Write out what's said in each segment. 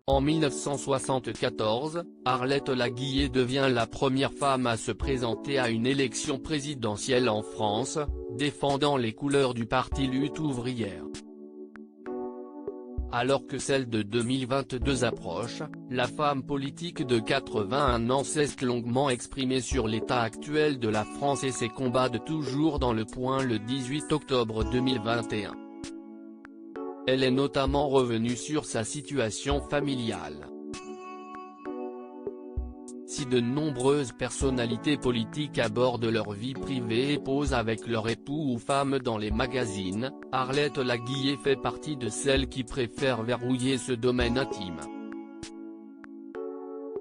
En 1974, Arlette Laguiller devient la première femme à se présenter à une élection présidentielle en France, défendant les couleurs du parti Lutte ouvrière. Alors que celle de 2022 approche, la femme politique de 81 ans s'est longuement exprimée sur l'état actuel de la France et ses combats de toujours dans Le Point le 18 octobre 2021. Elle est notamment revenue sur sa situation familiale. Si de nombreuses personnalités politiques abordent leur vie privée et posent avec leur époux ou femme dans les magazines, Arlette Laguiller fait partie de celles qui préfèrent verrouiller ce domaine intime.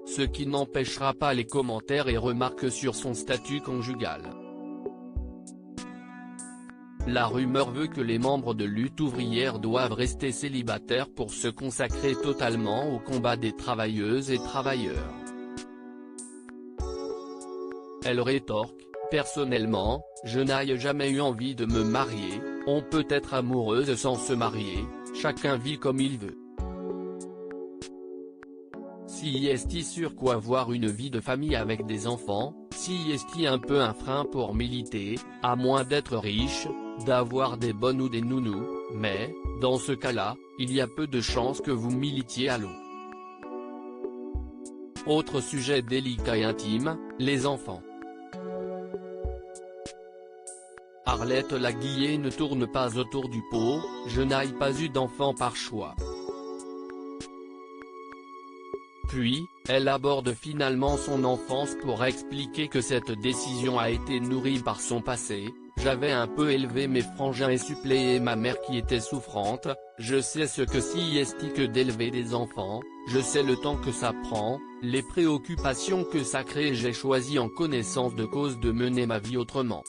Ce qui n'empêchera pas les commentaires et remarques sur son statut conjugal. La rumeur veut que les membres de Lutte ouvrière doivent rester célibataires pour se consacrer totalement au combat des travailleuses et travailleurs. Elle rétorque, « Personnellement, je n'ai jamais eu envie de me marier, on peut être amoureuse sans se marier, chacun vit comme il veut. Si est-il sur quoi avoir une vie de famille avec des enfants, si est-il un peu un frein pour militer, à moins d'être riche, d'avoir des bonnes ou des nounous, mais, dans ce cas-là, il y a peu de chances que vous militiez à l'eau. » Autre sujet délicat et intime, les enfants. Arlette Laguiller ne tourne pas autour du pot, « Je n'ai pas eu d'enfant par choix ». Puis, elle aborde finalement son enfance pour expliquer que cette décision a été nourrie par son passé. « J'avais un peu élevé mes frangins et suppléé ma mère qui était souffrante, je sais ce que c'est que d'élever des enfants, je sais le temps que ça prend, les préoccupations que ça crée, j'ai choisi en connaissance de cause de mener ma vie autrement. »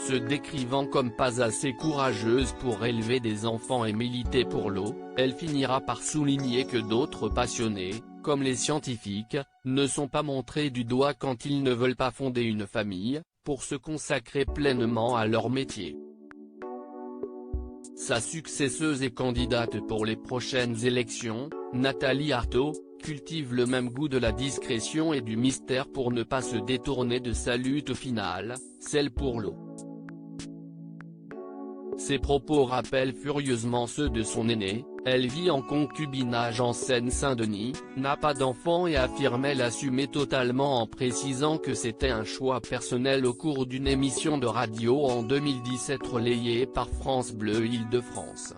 Se décrivant comme pas assez courageuse pour élever des enfants et militer pour l'eau, elle finira par souligner que d'autres passionnés, comme les scientifiques, ne sont pas montrés du doigt quand ils ne veulent pas fonder une famille, pour se consacrer pleinement à leur métier. Sa successeuse et candidate pour les prochaines élections, Nathalie Arthaud, cultive le même goût de la discrétion et du mystère pour ne pas se détourner de sa lutte finale, celle pour l'eau. Ses propos rappellent furieusement ceux de son aînée, elle vit en concubinage en Seine-Saint-Denis, n'a pas d'enfant et affirmait l'assumer totalement en précisant que c'était un choix personnel au cours d'une émission de radio en 2017 relayée par France Bleu Île-de-France.